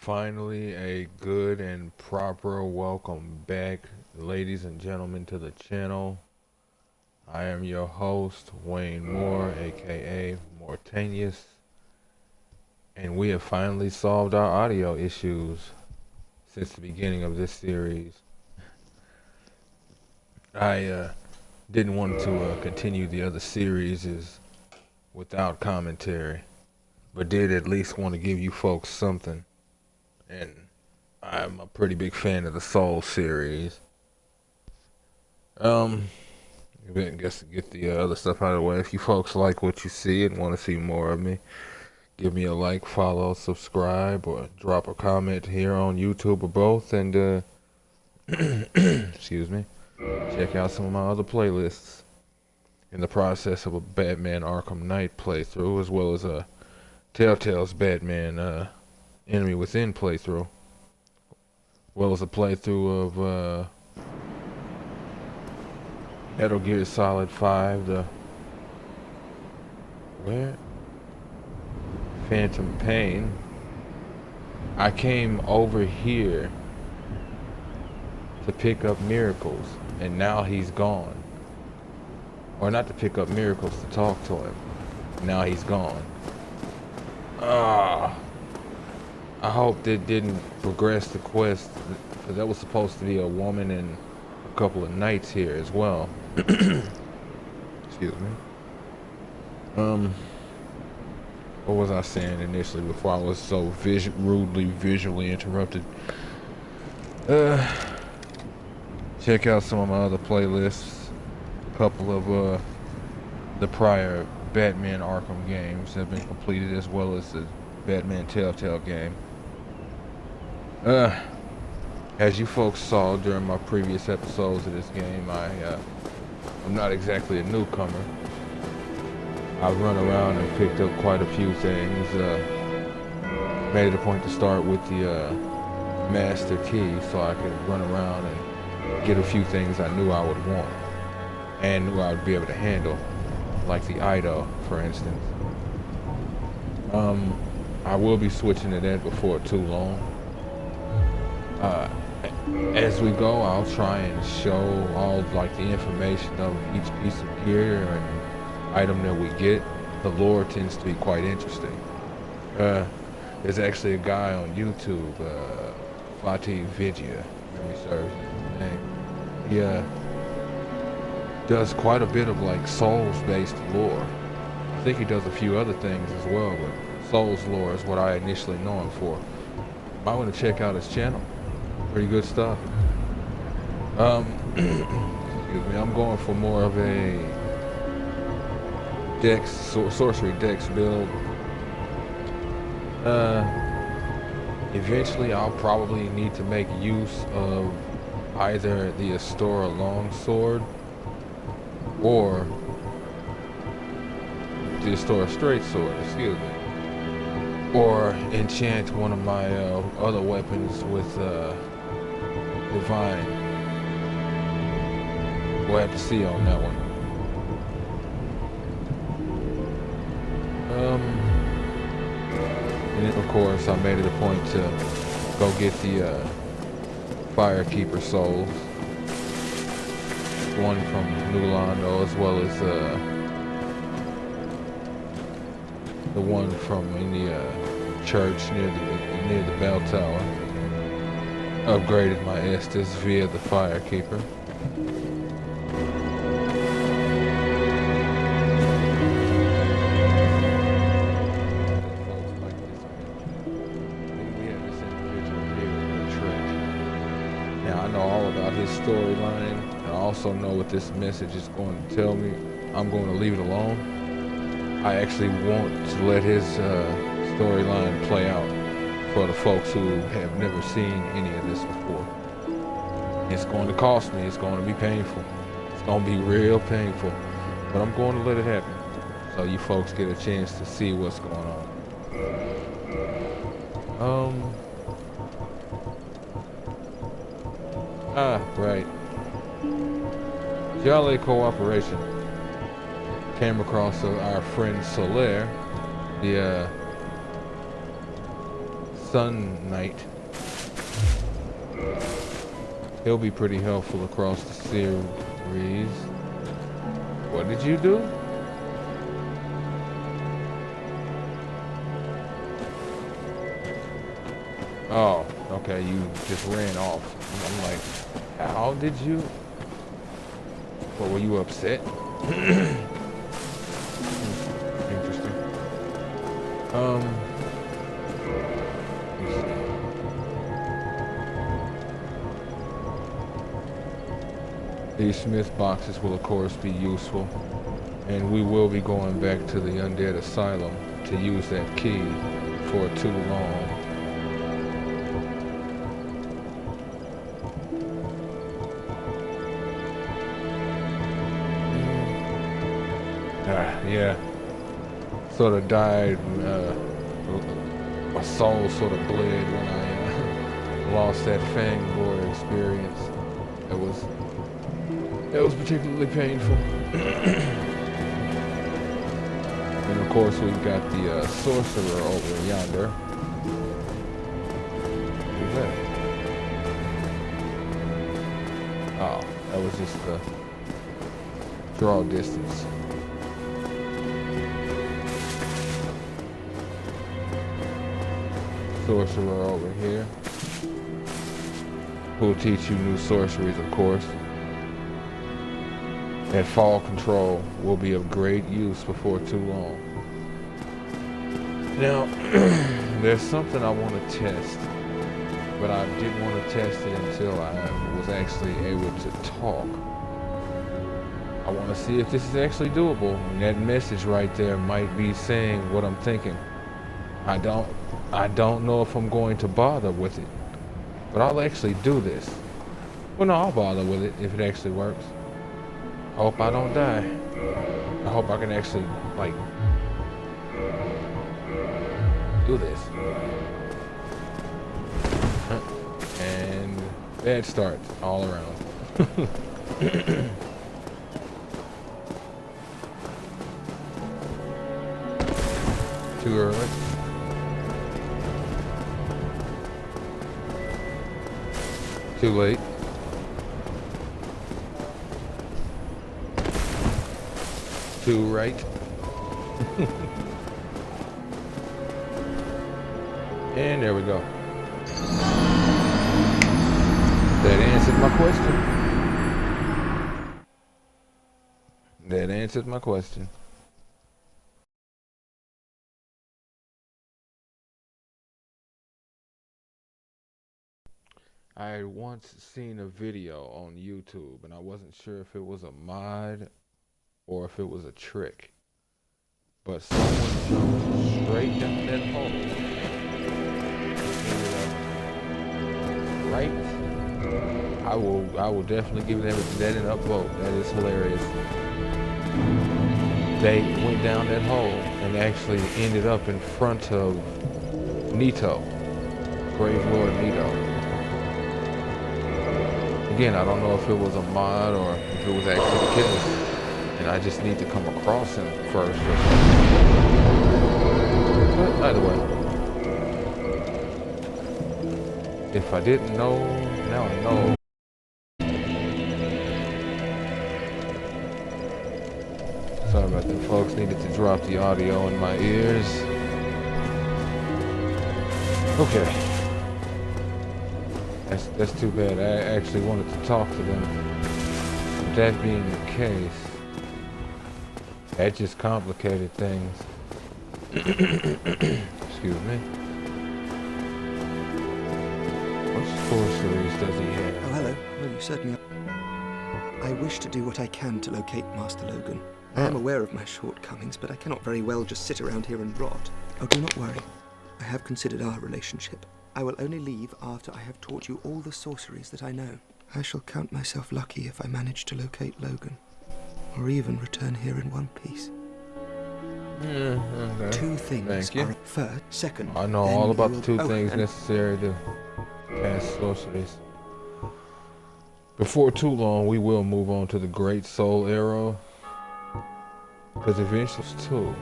Finally, a good and proper welcome back, ladies and gentlemen, to the channel. I am your host, Wayne Moore, aka Mortanius, and we have finally solved our audio issues since the beginning of this series. I didn't want to continue the other series without commentary, but did at least want to give you folks something. And I'm a pretty big fan of the Soul series. I guess to get the other stuff out of the way, if you folks like what you see and want to see more of me, give me a like, follow, subscribe, or drop a comment here on YouTube or both, and excuse me, check out some of my other playlists. In the process of a Batman Arkham Knight playthrough, as well as a Telltale's Batman Enemy Within playthrough, as well as a playthrough of Metal Gear Solid 5, Phantom Pain. I came over here to pick up Miracles, and now he's gone. Or not to pick up Miracles, to talk to him. Now he's gone. I hope that didn't progress the quest, because that was supposed to be a woman and a couple of knights here as well. Excuse me. What was I saying initially before I was so rudely visually interrupted? Check out some of my other playlists. A couple of the prior Batman Arkham games have been completed, as well as the Batman Telltale game. As you folks saw during my previous episodes of this game, I'm not exactly a newcomer. I've run around and picked up quite a few things. Made it a point to start with the master key so I could run around and get a few things I knew I would want and knew I would be able to handle, like the Ido, for instance. I will be switching to that before too long. As we go, I'll try and show all like the information of each piece of gear and item that we get. The lore tends to be quite interesting. There's actually a guy on YouTube, Fatih Vidya, memory serves his name. He does quite a bit of like Souls-based lore. I think he does a few other things as well, but Souls lore is what I initially know him for. I want to check out his channel. Pretty good stuff. Excuse me, I'm going for more of a sorcery dex build. Eventually I'll probably need to make use of either the Astora longsword or the Astora straight sword, excuse me. Or enchant one of my other weapons with divine. We'll have to see on that one. And then of course I made it a point to go get the Firekeeper souls. One from New Londo, as well as the one from in the church near the bell tower. Upgraded my Estus via the Firekeeper. Now I know all about his storyline. I also know what this message is going to tell me. I'm going to leave it alone. I actually want to let his storyline play out for the folks who have never seen any of this before. It's going to cost me. It's going to be painful. It's going to be real painful. But I'm going to let it happen so you folks get a chance to see what's going on. Right. Jolly cooperation. Came across our friend Solaire, the Sun Knight. He'll be pretty helpful across the series. What did you do? Oh, okay, you just ran off. I'm like, how did you? What, were you upset? Interesting. Let's see. These Smith boxes will of course be useful, and we will be going back to the Undead Asylum to use that key for too long. Yeah, sort of died, my soul sort of bled when I lost that Fang Boar experience. That was particularly painful. And of course we've got the sorcerer over yonder. Who's that? Oh, that was just the draw distance. Sorcerer over here, who'll teach you new sorceries, of course. And fall control will be of great use before too long. Now, there's something I want to test, but I didn't want to test it until I was actually able to talk. I want to see if this is actually doable, and that message right there might be saying what I'm thinking. I don't know if I'm going to bother with it, but I'll actually do this. Well, no, I'll bother with it if it actually works. I hope I don't die. I hope I can actually, like, do this. And bad start all around. Too early. Too late. Too right. And there we go. That answered my question. That answered my question. I had once seen a video on YouTube, and I wasn't sure if it was a mod or if it was a trick. But someone jumped straight down that hole. Right? I will definitely give that an upvote. That is hilarious. They went down that hole and actually ended up in front of Nito, Grave Lord Nito. Again, I don't know if it was a mod or if it was actually the case, and I just need to come across him first or something. But either way, if I didn't know, now I know. Sorry about that, folks. Needed to drop the audio in my ears. Okay. That's too bad. I actually wanted to talk to them. But that being the case, that just complicated things. Excuse me. What sorceries does he have? Oh, hello. Well, you certainly are. I wish to do what I can to locate Master Logan. I am aware of my shortcomings, but I cannot very well just sit around here and rot. Oh, do not worry. I have considered our relationship. I will only leave after I have taught you all the sorceries that I know. I shall count myself lucky if I manage to locate Logan, or even return here in one piece. Okay. Two things. Thank you. First, second. I know all about the two things necessary to cast sorceries. Before too long, we will move on to the Great Soul Arrow. Because eventually,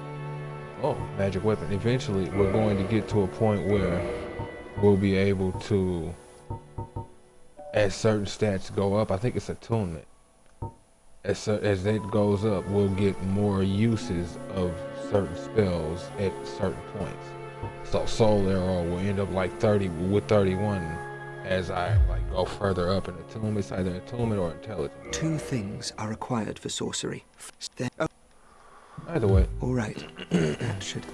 magic weapon. Eventually, we're going to get to a point where we'll be able to, as certain stats go up, I think it's attunement. As it goes up, we'll get more uses of certain spells at certain points. So Soul Arrow will end up like 30 with 31 as I like go further up in attunement. It's either attunement or intelligence. 2 things are required for sorcery. Oh, Either way. all right. That should.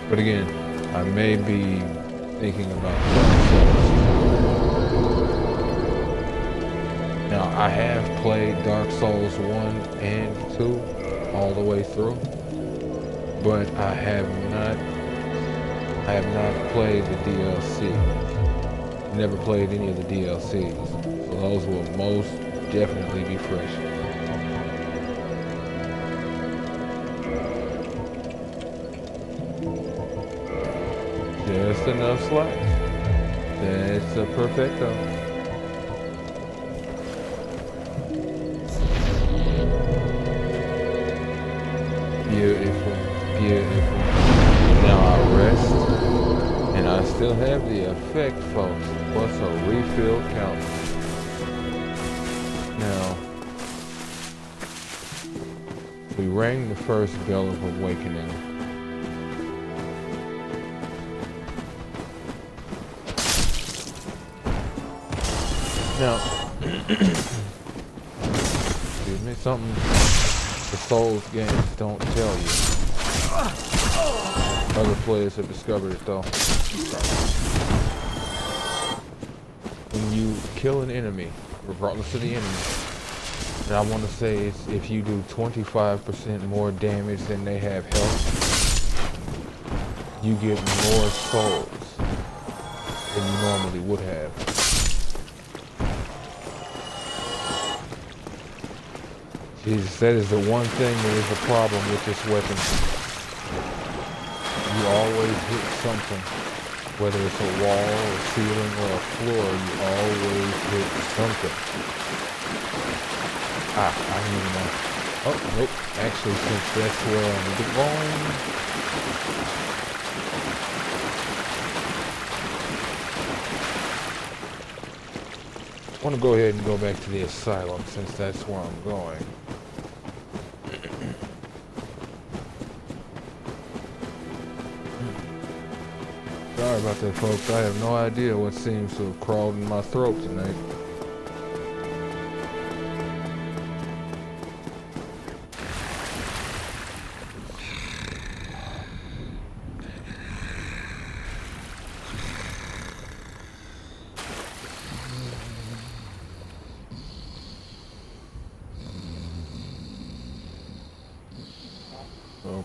But again, I may be thinking about Dark Souls. Now, I have played Dark Souls 1 and 2 all the way through, but I have not played the DLC. Never played any of the DLCs, so those will most definitely be fresh. Just enough slots. That's a perfecto. Beautiful, beautiful. Now I rest, and I still have the effect, folks, plus a refill count. Now, we rang the first bell of awakening. Now, excuse me, something the Souls games don't tell you. Other players have discovered it though. When you kill an enemy, regardless of the enemy, and I want to say it's if you do 25% more damage than they have health, you get more souls than you normally would have. Jesus, that is the one thing that is a problem with this weapon. You always hit something. Whether it's a wall, a ceiling, or a floor, you always hit something. I don't even know. Oh, nope. Actually, since that's where I'm going... I want to go ahead and go back to the asylum since that's where I'm going. Sorry about that, folks. I have no idea what seems to have crawled in my throat tonight.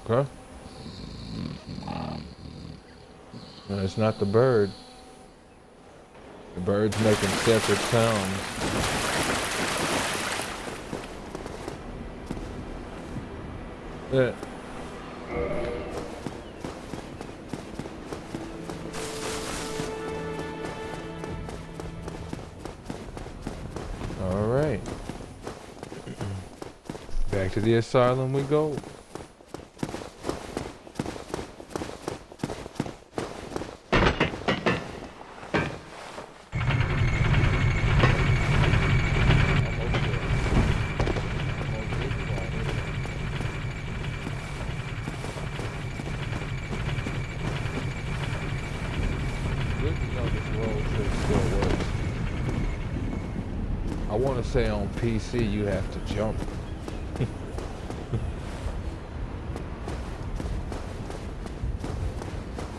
Okay. No, it's not the bird. The bird's making separate sounds. Yeah. All right. Back to the asylum we go. I want to say on PC you have to jump.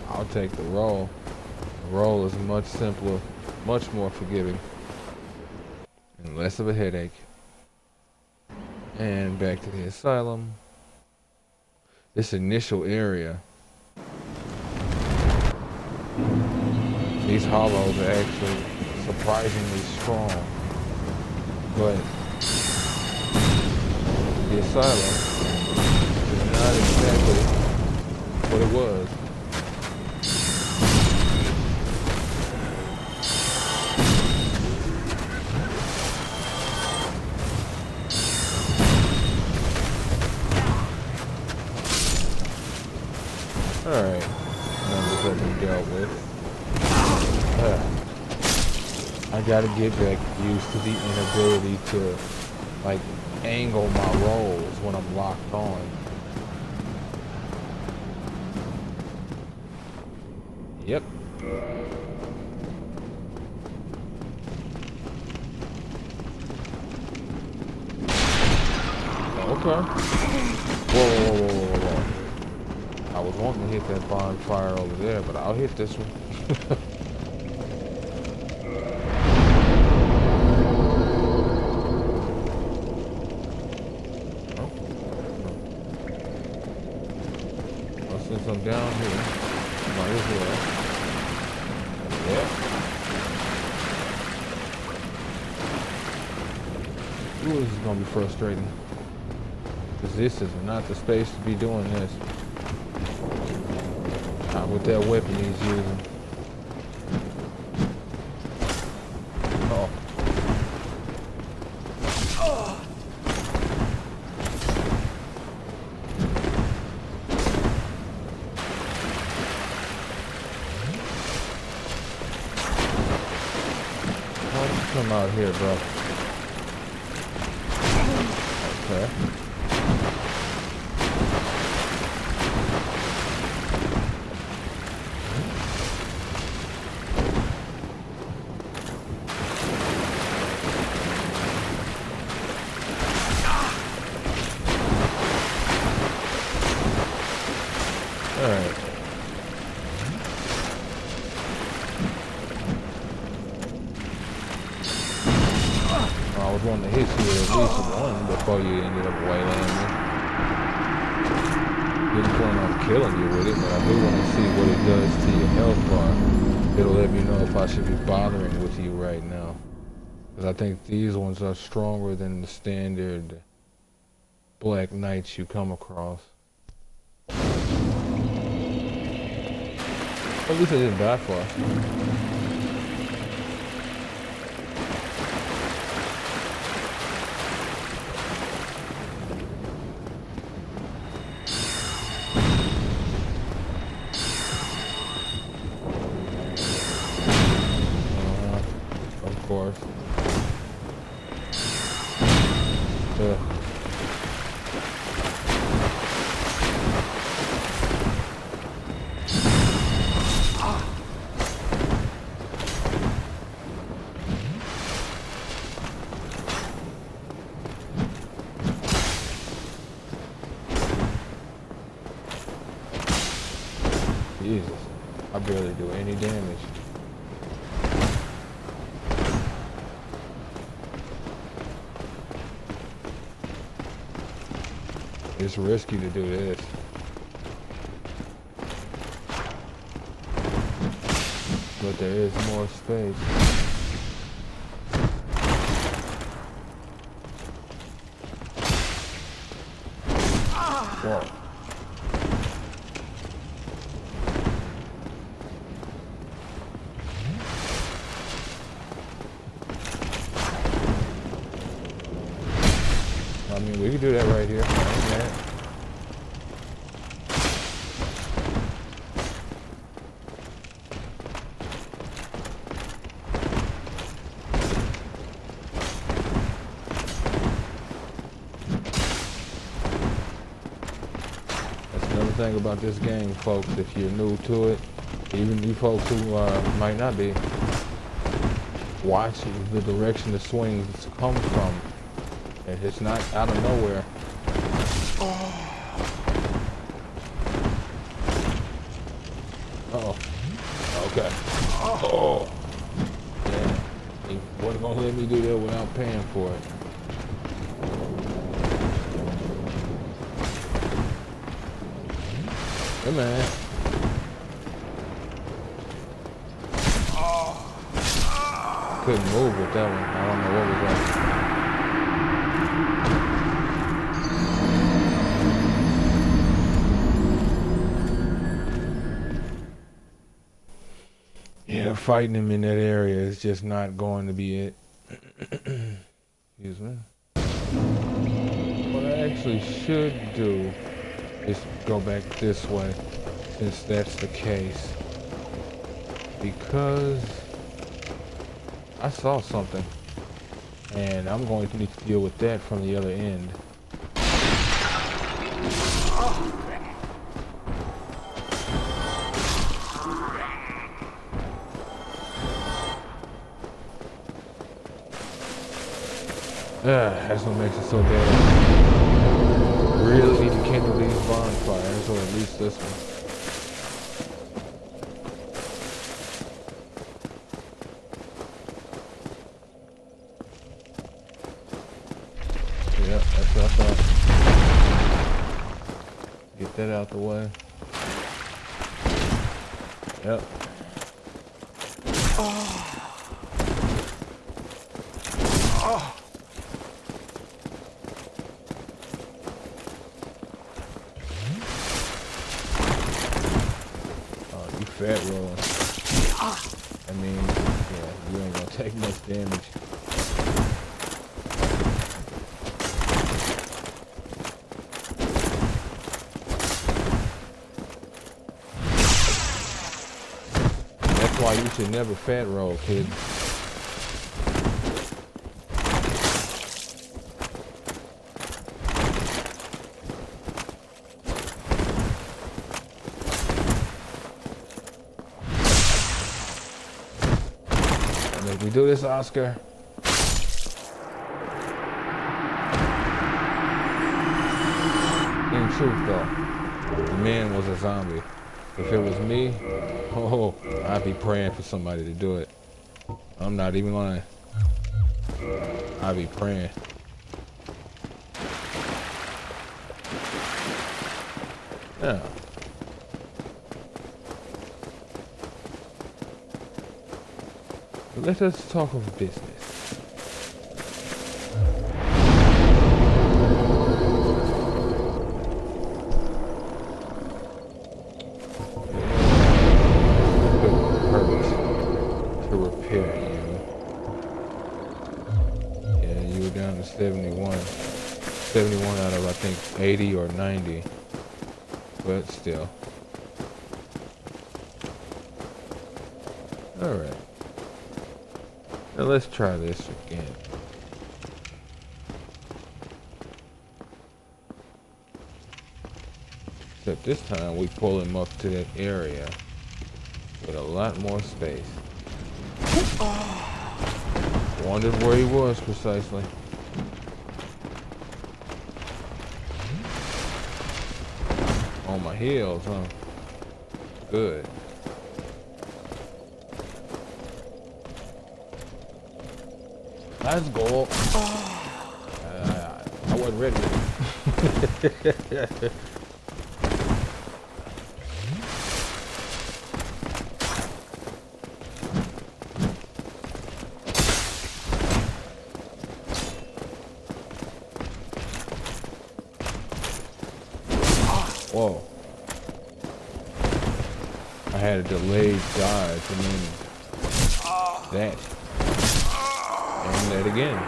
I'll take the roll. The roll is much simpler, much more forgiving, and less of a headache. And back to the asylum. This initial area. These hollows are actually surprisingly strong. But the asylum is not exactly what it was. Alright, number have been dealt with. I gotta get back used to the inability to, like, angle my rolls when I'm locked on. Yep. Okay. Whoa. I was wanting to hit that bonfire over there, but I'll hit this one. Well, since I'm down here, might as well. Yeah. Ooh, this is gonna be frustrating. Because this is not the space to be doing this. Not with that weapon he's using. Oh. Why don't you come out here, bro? Okay. Alright. I was wanting to hit you with at least one before you ended up waylaying me. Didn't plan on killing you with it, but I do want to see what it does to your health bar. It'll let me know if I should be bothering with you right now. Because I think these ones are stronger than the standard Black Knights you come across. At least I didn't die for. Of course. Jesus, I barely do any damage. It's risky to do this. But there is more space. Whoa. I mean, we can do that right here. That's another thing about this game, folks. If you're new to it, even you folks who might not be, watch the direction the swings come from. And it's not out of nowhere. Uh-oh. Okay. Oh. Yeah. He wasn't gonna let me do that without paying for it. Hey, man. Couldn't move with that one. I don't know what was that. Yeah, fighting him in that area is just not going to be it. Excuse me. What I actually should do is go back this way, since that's the case. because I saw something, and I'm going to need to deal with that from the other end. That's what makes it so bad. Really need to kindle these bonfires, or at least this one. Yep, that's what I thought. Get that out the way. Yep. Fat rolling. I mean, yeah, you ain't gonna take much damage. That's why you should never fat roll, kid. We do this, Oscar. In truth, though, the man was a zombie. If it was me, oh, I'd be praying for somebody to do it. I'm not even lying. I'd be praying. Yeah. Let us talk of business. To repair you. Yeah, you were down to 71. 71 out of, I think, 80 or 90. But still. Alright. Now let's try this again. Except this time we pull him up to that area with a lot more space. Wondered where he was precisely. On my heels, huh? Good. Let's go. I wasn't ready. Whoa. I had a delayed dodge and then that. And that again.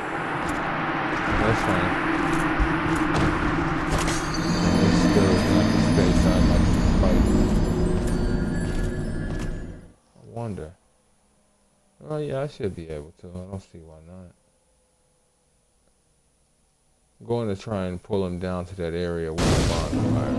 That's fine. It's still not the space I'd like to fight. I wonder. Oh yeah, I should be able to. I don't see why not. I'm going to try and pull him down to that area with the bonfire.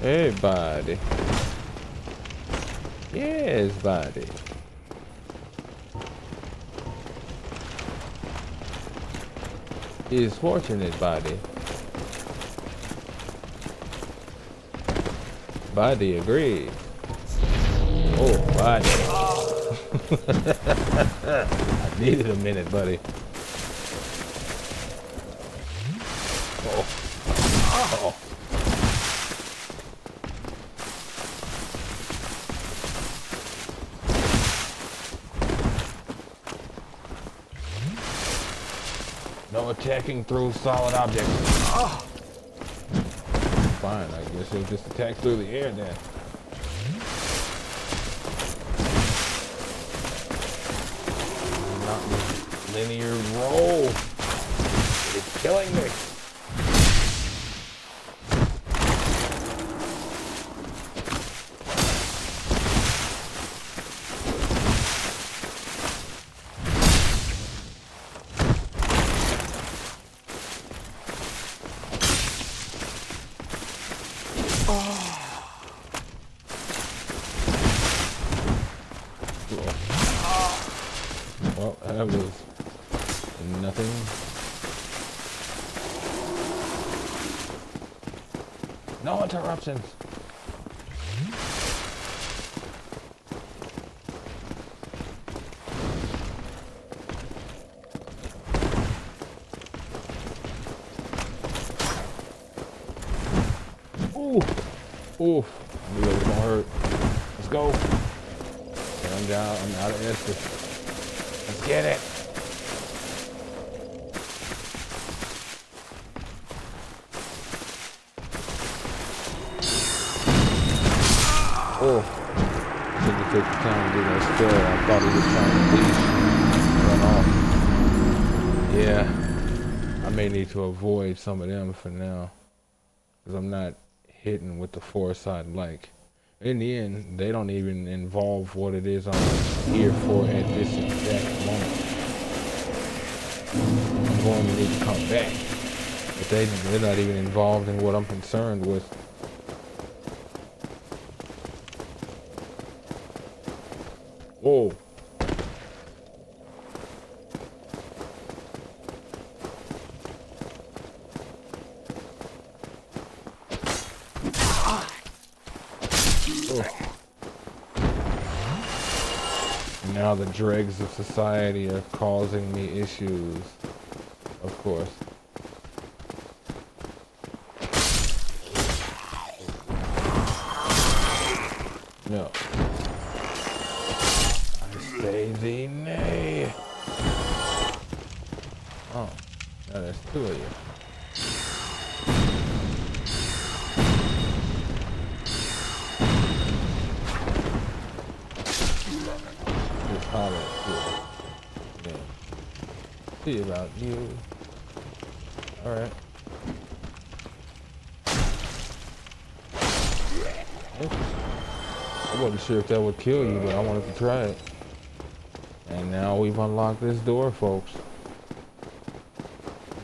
Hey, buddy. Yes, buddy. He's fortunate, buddy. Buddy agrees. Oh, buddy. I needed a minute, buddy. Oh. Oh. No attacking through solid objects. Fine, I guess he'll just attack through the air then. monotonous linear roll. It's killing me. Well, that was nothing. No interruptions. Ooh. Ooh. I knew it was gonna hurt. Let's go. Okay, I'm down. I'm out of Estus. Let's get it. Oh, I think to take the time to do that spell. I thought he was trying to leave, run off. Yeah, I may need to avoid some of them for now, because I'm not hitting with the force I'd like. In the end, they don't even involve what it is I'm here for at this exact moment. I'm going to need to come back, but they're not even involved in what I'm concerned with. Whoa. Oh. Now the dregs of society are causing me issues, of course. No. Say thee nay. Oh, now there's two of you. Just holler at you. Yeah. See about you. Alright. I wasn't sure if that would kill you, but I wanted to try it. And now we've unlocked this door, folks.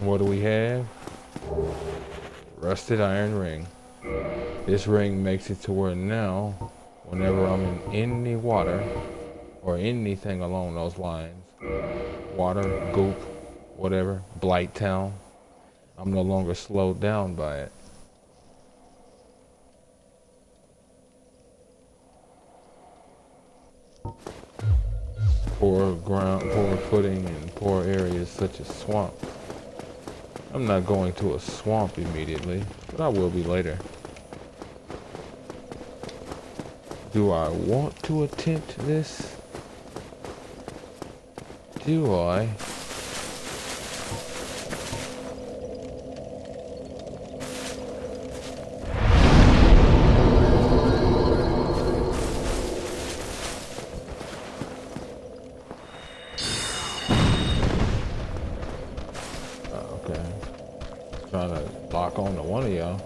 What do we have? Rusted iron ring. This ring makes it to where now, whenever I'm in any water, or anything along those lines, water, goop, whatever, Blight Town, I'm no longer slowed down by it. Poor ground, poor footing, and poor areas such as swamp. I'm not going to a swamp immediately, but I will be later. Do I want to attempt this? Do I? Trying to lock on to one of y'all.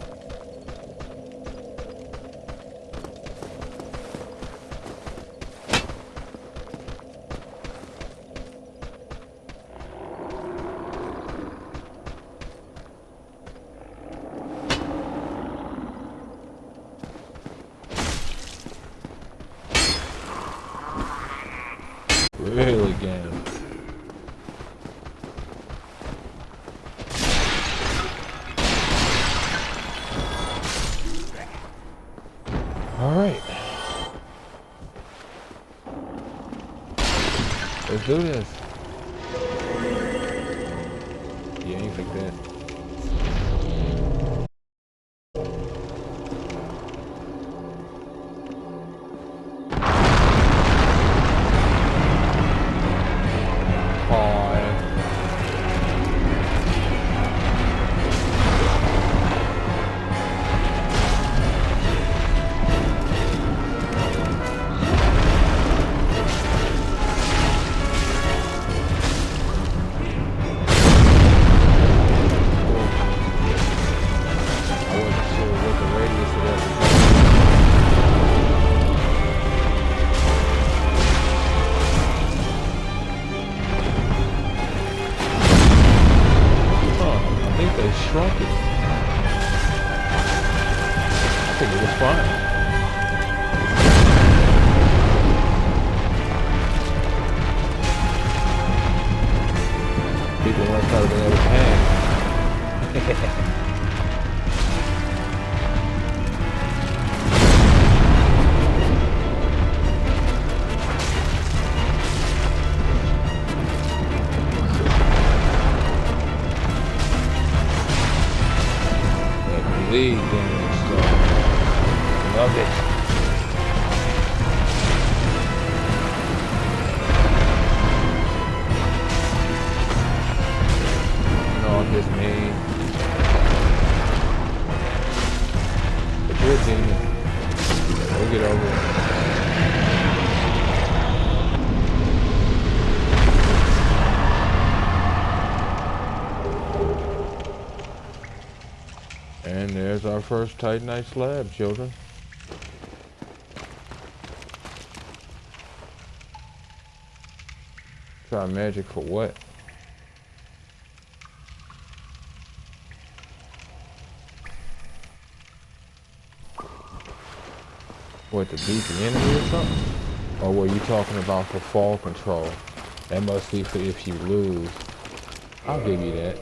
Really, game. All right, let's do this. Yeah, you think that. They shrunk it. I think it was fine. People must have been able to hang. That bleed damage, so love it. This mean, but you're a demon. We'll get over it. And there's our first Titanite slab, children. Try magic for what? What, to beat the enemy or something? Or were you talking about for fall control? That must be for if you lose. I'll give you that.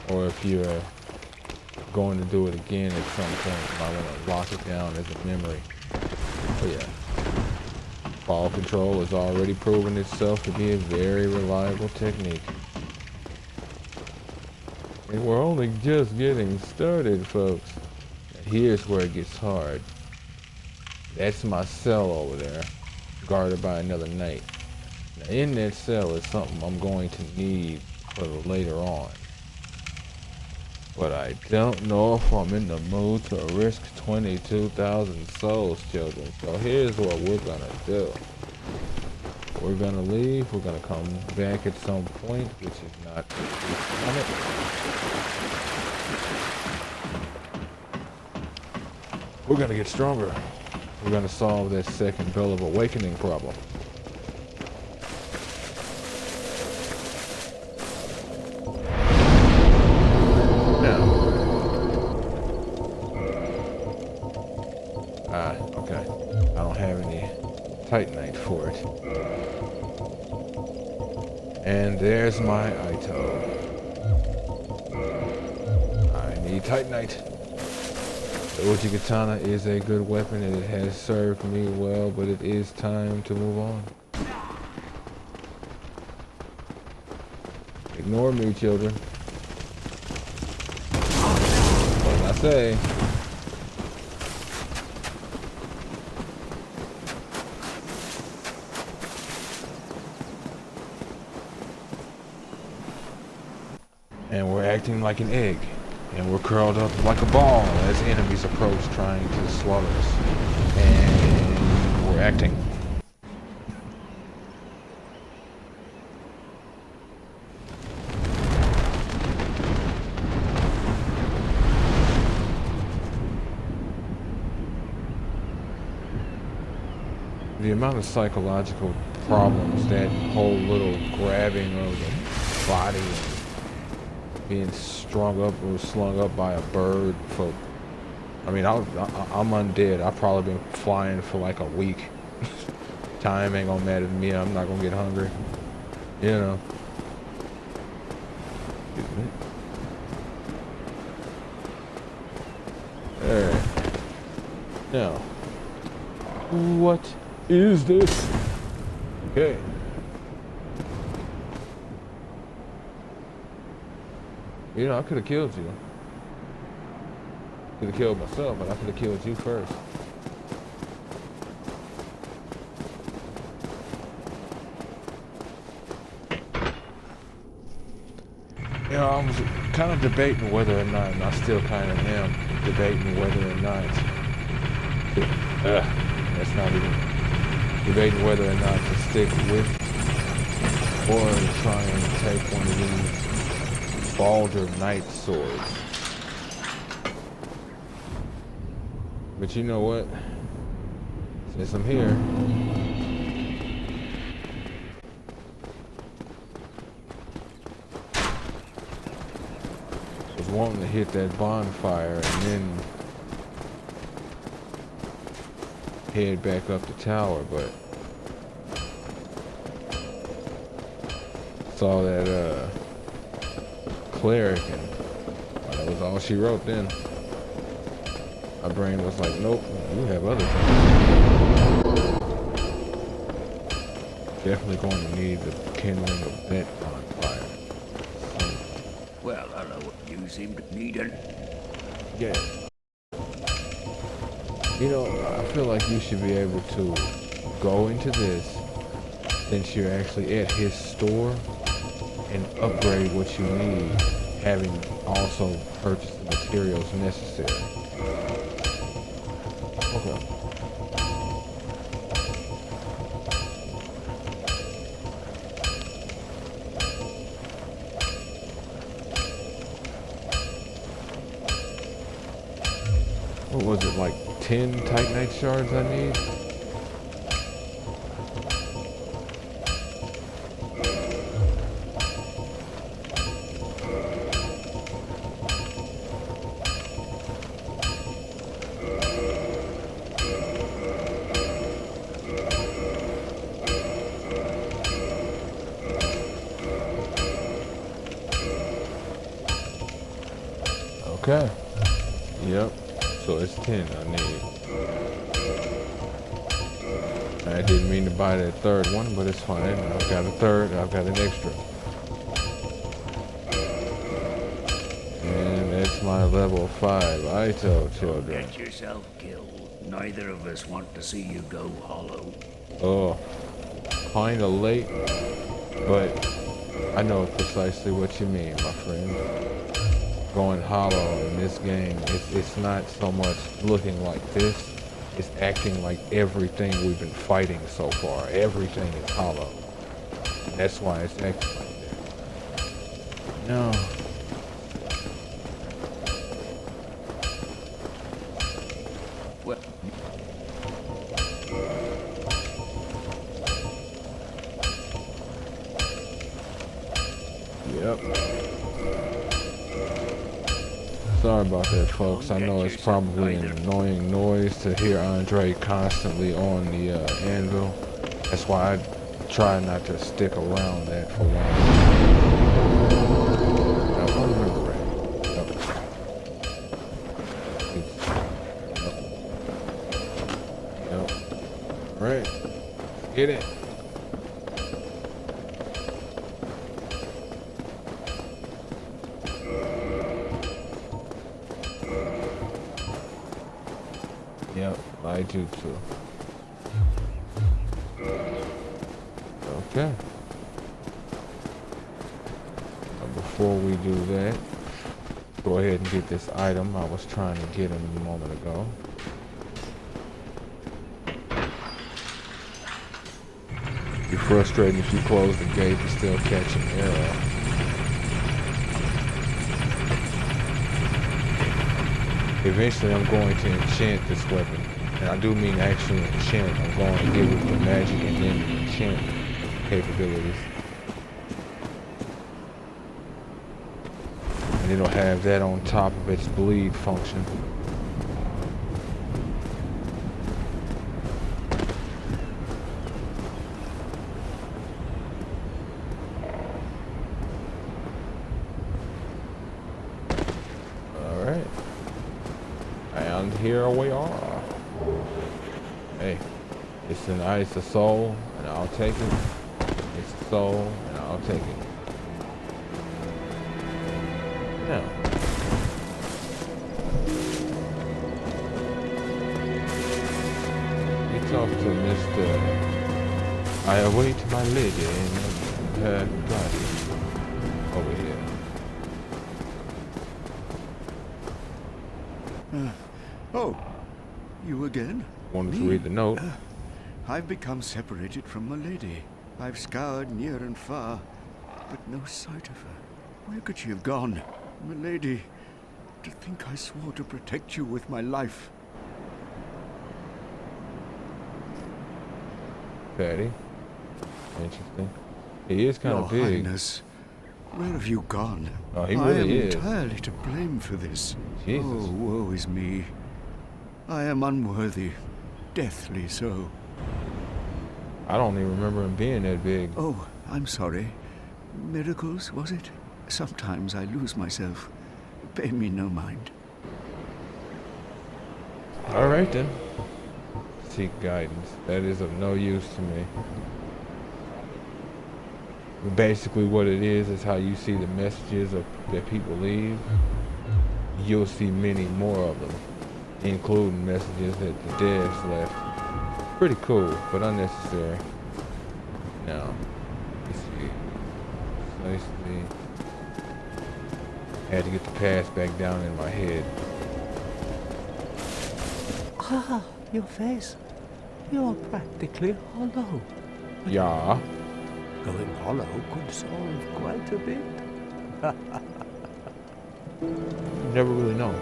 Or if you're going to do it again at some point, you might want to lock it down as a memory. But yeah. Fall control has already proven itself to be a very reliable technique. And we're only just getting started, folks. Here's where it gets hard. That's my cell over there, guarded by another knight. Now in that cell is something I'm going to need for later on. But I don't know if I'm in the mood to risk 22,000 souls, children. So here's what we're gonna do. We're gonna leave, we're gonna come back at some point, which is not on it. We're gonna get stronger. We're gonna solve that second Bell of Awakening problem. Now. Okay. I don't have any Titanite for it. And there's my Ito. I need Titanite. The Uchi Katana is a good weapon and it has served me well, but it is time to move on. Ignore me, children. What did I say? And we're acting like an egg. And we're curled up like a ball as enemies approach trying to slaughter us. And we're acting. The amount of psychological problems that whole little grabbing of the body, being strung up or slung up by a bird for, I mean, I'm undead. I've probably been flying for like a week. Time ain't gonna matter to me. I'm not gonna get hungry. You know. Excuse me. Alright. Now, what is this? Okay. You know, I could have killed you. Could have killed myself, but I could have killed you first. You know, I was kind of debating whether or not, and I still kind of am debating whether or not, that's not even, debating whether or not to stick with or try and take one of these Balder Knight swords. But you know what? Since I'm here, wanting to hit that bonfire and then head back up the tower, but saw that cleric, and well, that was all she wrote then. My brain was like, nope, you have other things. Definitely going to need the kindling of that bonfire. Well, hello, you seem to need it. Yeah. You know, I feel like you should be able to go into this, since you're actually at his store, and upgrade what you need, having also purchased the materials necessary. Okay. What was it, like 10 Titanite shards I need? Okay. Yep. So it's 10 I need. I didn't mean to buy that third one, but it's fine. I've got a third, I've got an extra. And that's my level 5 I tell children. Get yourself killed. Neither of us want to see you go hollow. Oh, kinda late, but I know precisely what you mean, my friend. Going hollow in this game, it's not so much looking like this, it's acting like everything we've been fighting so far. Everything is hollow. That's why it's acting like that. No. Well, Yep. Sorry about that, folks. I know it's probably an annoying noise to hear Andre constantly on the anvil. That's why I try not to stick around that for long. Now, if I remember right. Yep. Right. Get it. Yep, I do too. Okay. Before we do that, go ahead and get this item I was trying to get a moment ago. Be frustrating if you close the gate and still catch an arrow. Eventually I'm going to enchant this weapon. And I do mean actually enchant. I'm going to give it the magic and then enchant capabilities. And it'll have that on top of its bleed function. Alright. And here we are. Hey, it's an ice of soul, and I'll take it. It's a soul, and I'll take it. Now, we talk to Mr. I await my lady in her garden over here. Oh, you again? Wanted to read the note. I've become separated from my lady. I've scoured near and far, but no sight of her. Where could she have gone? My lady, to think I swore to protect you with my life. Fatty. Interesting. He is kind Your of big. Highness, Where have you gone? Oh, he I really am is. entirely to blame for this. Jesus. Oh, woe is me. I am unworthy, deathly so. I don't even remember him being that big. Oh, I'm sorry. Miracles, was it? Sometimes I lose myself. Pay me no mind. All right then. Seek guidance. That is of no use to me. Basically what it is how you see the messages that people leave. You'll see many more of them, including messages that the devs left. Pretty cool, but unnecessary. Now, let's see. Precisely. Had to get the pass back down in my head. Ah, your face. You're practically hollow. Yeah. Going hollow could solve quite a bit. Never really know.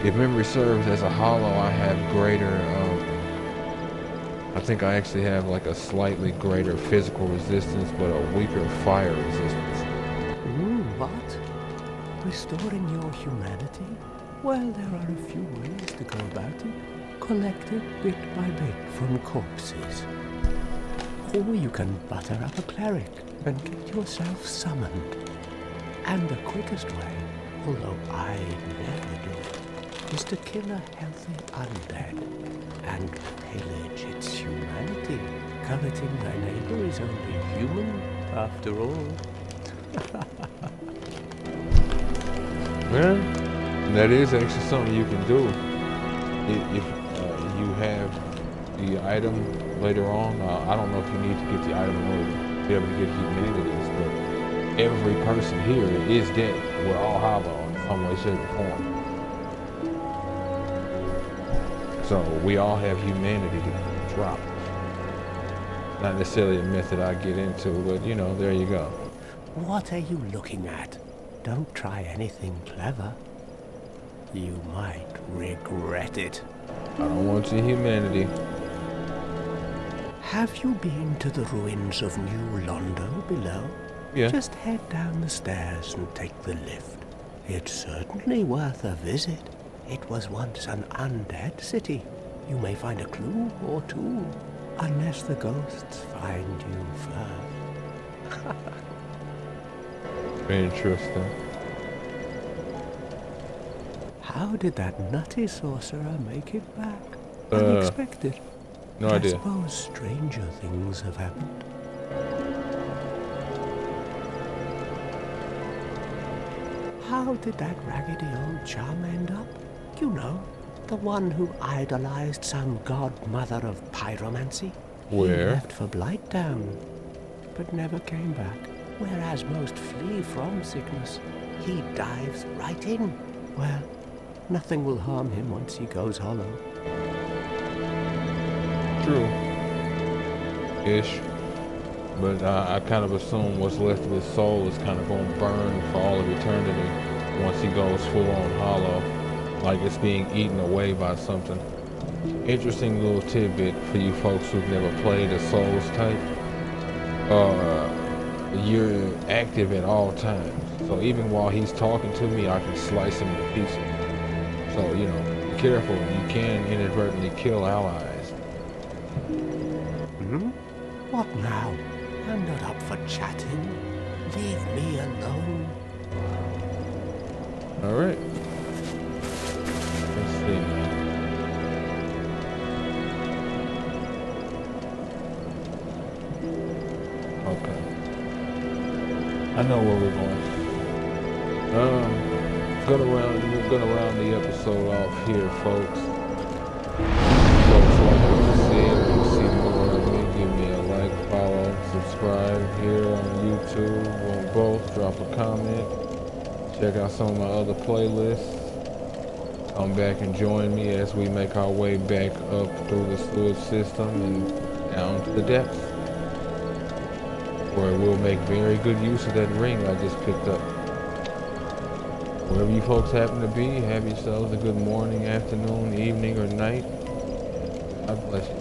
If memory serves, as a hollow, I have greater, I think I actually have like a slightly greater physical resistance, but a weaker fire resistance. What? Restoring your humanity? Well, there are a few ways to go about it. Collect it bit by bit from corpses. Or you can butter up a cleric and get yourself summoned. And the quickest way, although I never do, is to kill a healthy undead and pillage its humanity, coveting their neighbor is only human after all. Well, that is actually something you can do. If you have the item later on, I don't know if you need to get the item in order to be able to get humanities, but every person here is dead. We're all hollow in some way, shape, or form. So we all have humanity to drop. Not necessarily a method I get into, but you know, there you go. What are you looking at? Don't try anything clever. You might regret it. I don't want your humanity. Have you been to the ruins of New Londo below? Yeah. Just head down the stairs and take the lift. It's certainly worth a visit. It was once an undead city. You may find a clue or two, unless the ghosts find you first. Interesting. How did that nutty sorcerer make it back? Unexpected. No I idea. suppose stranger things have happened. How did that raggedy old chum end up? You know, the one who idolized some godmother of pyromancy. Where? He left for Blighttown, but never came back. Whereas most flee from sickness, he dives right in. Well, nothing will harm him once he goes hollow. True. Ish. But I kind of assume what's left of his soul is kind of going to burn for all of eternity once he goes full on hollow, like it's being eaten away by something. Interesting little tidbit for you folks who've never played a Souls type. You're active at all times. So even while he's talking to me, I can slice him to pieces. So, you know, be careful. You can inadvertently kill allies. What now? I'm not up for chatting. Leave me alone. All right. Let's see now. Okay. I know where we're going. We're gonna round the episode off here, folks. Folks like what you see, if you see more of me, give me a like, follow, subscribe here on YouTube, on both, drop a comment, check out some of my other playlists. Come back and join me as we make our way back up through the sewage system and down to the depths, where we'll make very good use of that ring I just picked up. Wherever you folks happen to be, have yourselves a good morning, afternoon, evening, or night. God bless you.